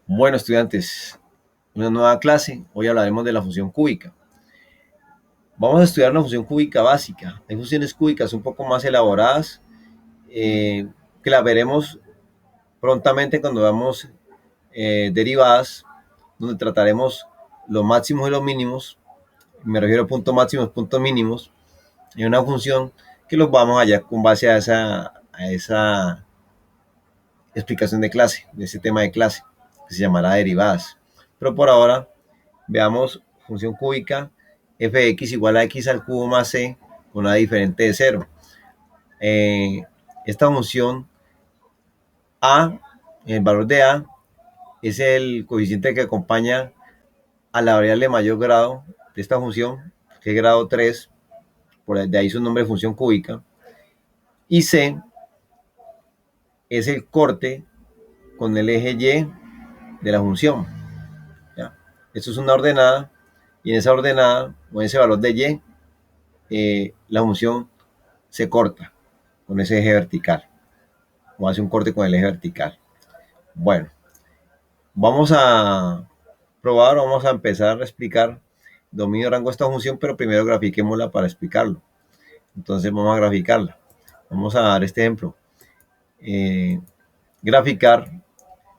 Bueno, estudiantes, una nueva clase. Hoy hablaremos de la función cúbica. Vamos a estudiar una función cúbica básica. Hay funciones cúbicas un poco más elaboradas que las veremos prontamente cuando veamos derivadas, donde trataremos los máximos y los mínimos. Me refiero a puntos máximos, puntos mínimos. En una función que los vamos a hallar con base a esa explicación de clase, de ese tema de clase, que se llamará derivadas. Pero por ahora veamos función cúbica f de x igual a x al cubo más c con una diferente de 0. Esta función a, el valor de a, es el coeficiente que acompaña a la variable de mayor grado de esta función, que es grado 3, de ahí su nombre de función cúbica. Y c es el corte con el eje y de la función. ¿Ya? Esto es una ordenada, y en esa ordenada, o en ese valor de y, la función se corta con ese eje vertical, o hace un corte con el eje vertical. Bueno, vamos a probar, vamos a empezar a explicar dominio de rango de esta función, pero primero grafiquémosla para explicarlo. Entonces vamos a graficarla. Vamos a dar este ejemplo. Graficar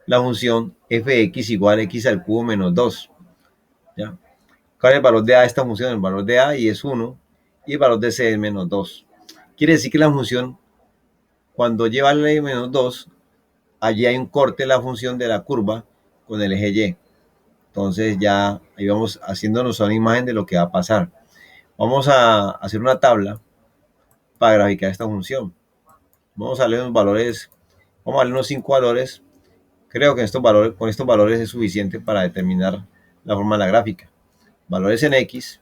la función f de x igual a x al cubo menos 2. ¿Ya? ¿Cuál es el valor de a de esta función? El valor de a y es 1, y el valor de c es menos 2. Quiere decir que la función, cuando lleva el menos 2, allí hay un corte en la función de la curva con el eje y. Entonces ya ahí vamos haciéndonos una imagen de lo que va a pasar. Vamos a hacer una tabla para graficar esta función. Vamos a darle unos valores, vamos a darle unos 5 valores. Creo que con estos valores es suficiente para determinar la forma de la gráfica. Valores en x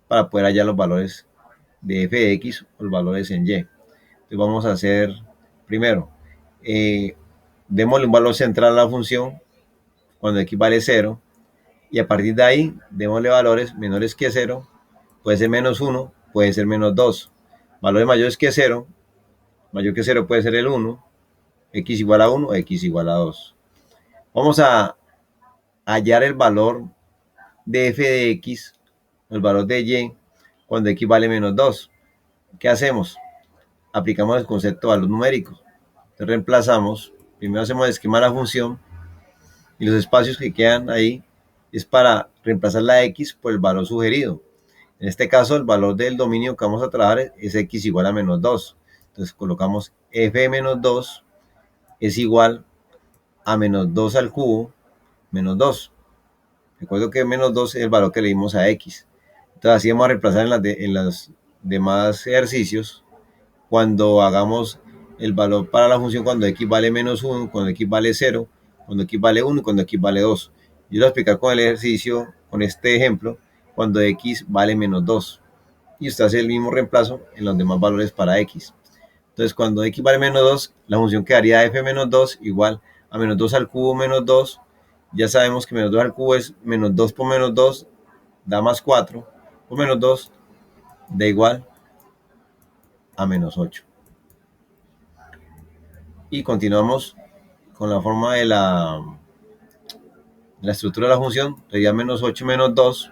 para poder hallar los valores de f de x o los valores en y. Entonces vamos a hacer primero, démosle un valor central a la función cuando x vale 0, y a partir de ahí démosle valores menores que 0, puede ser menos 1, puede ser menos 2. Valores mayores que 0, mayor que 0 puede ser el 1, x igual a 1, x igual a 2. Vamos a hallar el valor de f de x, el valor de y, cuando x vale menos 2. ¿Qué hacemos? Aplicamos el concepto de valor numérico. Entonces reemplazamos, primero hacemos el esquema de la función, y los espacios que quedan ahí es para reemplazar la x por el valor sugerido. En este caso, el valor del dominio que vamos a trabajar es x igual a menos 2. Entonces colocamos f de menos 2 es igual a menos 2 al cubo menos 2. Recuerdo que menos 2 es el valor que le dimos a x. Entonces así vamos a reemplazar en los demás ejercicios cuando hagamos el valor para la función cuando x vale menos 1, cuando x vale 0, cuando x vale 1 y cuando x vale 2. Yo lo voy a explicar con el ejercicio, con este ejemplo, cuando x vale menos 2. Y usted hace el mismo reemplazo en los demás valores para x. Entonces, cuando x vale menos 2, la función quedaría f menos 2 igual a menos 2 al cubo menos 2. Ya sabemos que menos 2 al cubo es menos 2 por menos 2, da más 4, por menos 2 da igual a menos 8. Y continuamos con la forma de la estructura de la función. Sería menos 8 menos 2.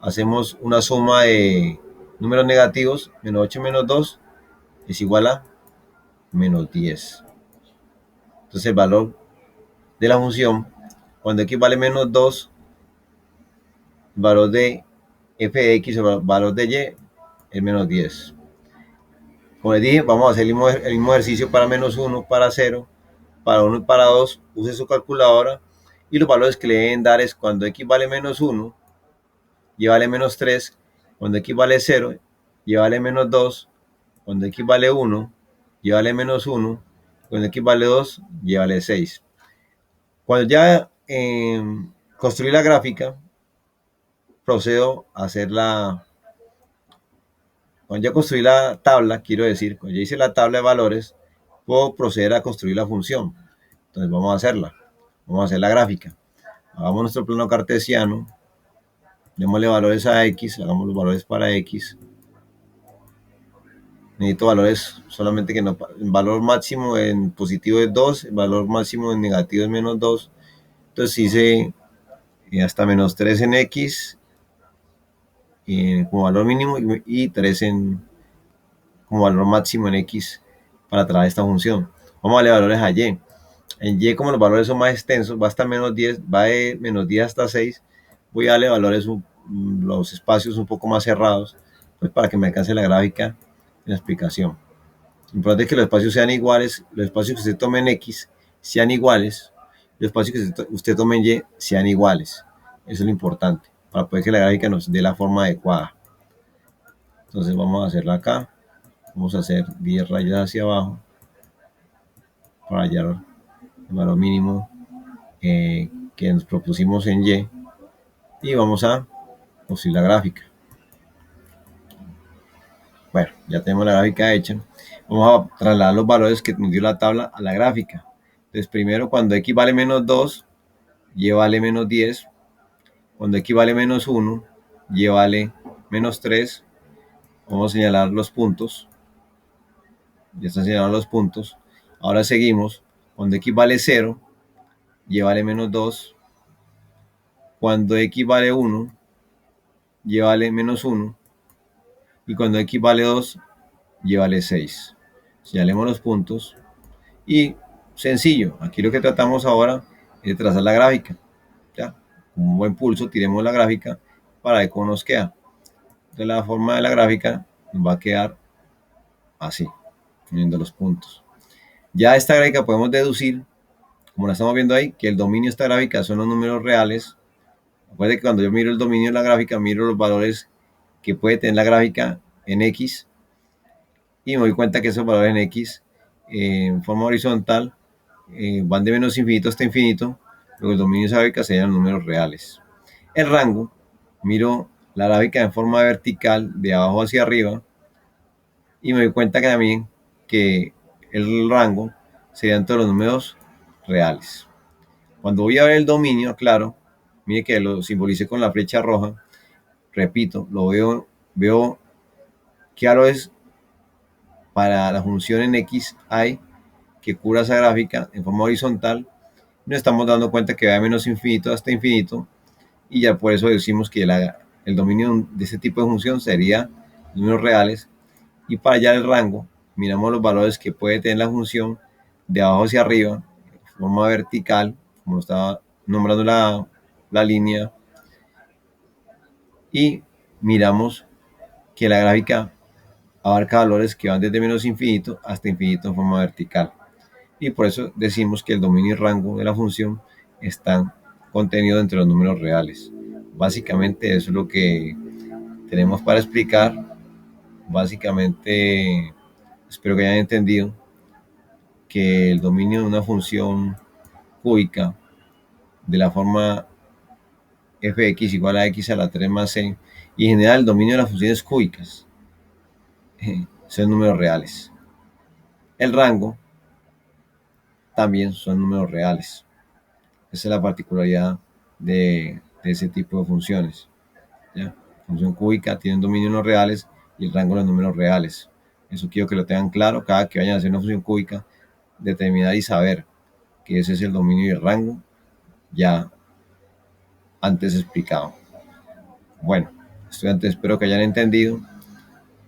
Hacemos una suma de números negativos. Menos 8 menos 2 es igual a menos 10. Entonces el valor de la función, cuando x vale menos 2, el valor de f de x o el valor de y es menos 10. Como les dije, vamos a hacer el mismo ejercicio para menos 1, para 0, para 1 y para 2. Use su calculadora, y los valores que le deben dar es cuando x vale menos 1, y vale menos 3, cuando x vale 0, y vale menos 2, cuando x vale 1, y vale menos 1, cuando x vale 2, y vale 6. Cuando ya construí la gráfica, procedo a hacer cuando ya construí la tabla, quiero decir, cuando ya hice la tabla de valores, puedo proceder a construir la función. Entonces vamos a hacerla, vamos a hacer la gráfica. Hagamos nuestro plano cartesiano, démosle valores a x, hagamos los valores para x. Necesito valores solamente que no, el valor máximo en positivo es 2, el valor máximo en negativo es menos 2. Entonces hice hasta menos 3 en X como valor mínimo y 3 como valor máximo en X para traer esta función. Vamos a darle valores a Y. En Y, como los valores son más extensos, va hasta menos 10, va de menos 10 hasta 6, voy a darle valores, los espacios un poco más cerrados, pues para que me alcance la gráfica en la explicación. Lo importante es que los espacios sean iguales, los espacios que usted tome en X sean iguales, los espacios que usted tome en Y sean iguales. Eso es lo importante, para poder que la gráfica nos dé la forma adecuada. Entonces vamos a hacerla acá, vamos a hacer 10 rayas hacia abajo, para hallar el valor mínimo que nos propusimos en Y, y vamos a producir la gráfica. Bueno, ya tenemos la gráfica hecha. Vamos a trasladar los valores que nos dio la tabla a la gráfica. Entonces primero, cuando X vale menos 2, Y vale menos 10. Cuando X vale menos 1, Y vale menos 3. Vamos a señalar los puntos. Ya están señalados los puntos. Ahora seguimos. Cuando X vale 0, Y vale menos 2. Cuando X vale 1, Y vale menos 1. Y cuando X vale 2, Y vale 6. Señalemos los puntos. Y sencillo, aquí lo que tratamos ahora es de trazar la gráfica. ¿Ya? Con un buen pulso tiremos la gráfica para ver cómo nos queda. Entonces la forma de la gráfica nos va a quedar así, poniendo los puntos. Ya esta gráfica podemos deducir, como la estamos viendo ahí, que el dominio de esta gráfica son los números reales. Acuérdense que cuando yo miro el dominio de la gráfica, miro los valores que puede tener la gráfica en X y me doy cuenta que esos valores en X en forma horizontal van de menos infinito hasta infinito, luego el dominio de esa gráfica serían los números reales. El rango, miro la gráfica en forma vertical de abajo hacia arriba y me doy cuenta que también que el rango serían todos los números reales. Cuando voy a ver el dominio, claro, mire que lo simbolicé con la flecha roja, repito, lo veo qué valores para la función en X hay que cubra esa gráfica en forma horizontal. Nos estamos dando cuenta que va de menos infinito hasta infinito y ya por eso decimos que el dominio de este tipo de función sería números reales. Y para hallar el rango, miramos los valores que puede tener la función de abajo hacia arriba, de forma vertical, como estaba nombrando la línea, y miramos que la gráfica abarca valores que van desde menos infinito hasta infinito en forma vertical. Y por eso decimos que el dominio y rango de la función están contenidos entre los números reales. Básicamente eso es lo que tenemos para explicar. Básicamente espero que hayan entendido que el dominio de una función cúbica de la forma fx igual a x a la 3 más c, y en general el dominio de las funciones cúbicas son números reales. El rango también son números reales. Esa es la particularidad de ese tipo de funciones. ¿Ya? La función cúbica tiene un dominio de los reales y el rango de los números reales. Eso quiero que lo tengan claro cada que vayan a hacer una función cúbica, determinar y saber que ese es el dominio y el rango ya antes explicado. Bueno, estudiantes, espero que hayan entendido.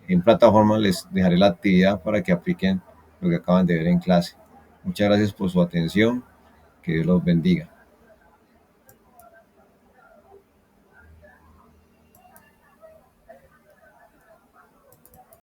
En plataforma les dejaré la actividad para que apliquen lo que acaban de ver en clase. Muchas gracias por su atención. Que Dios los bendiga.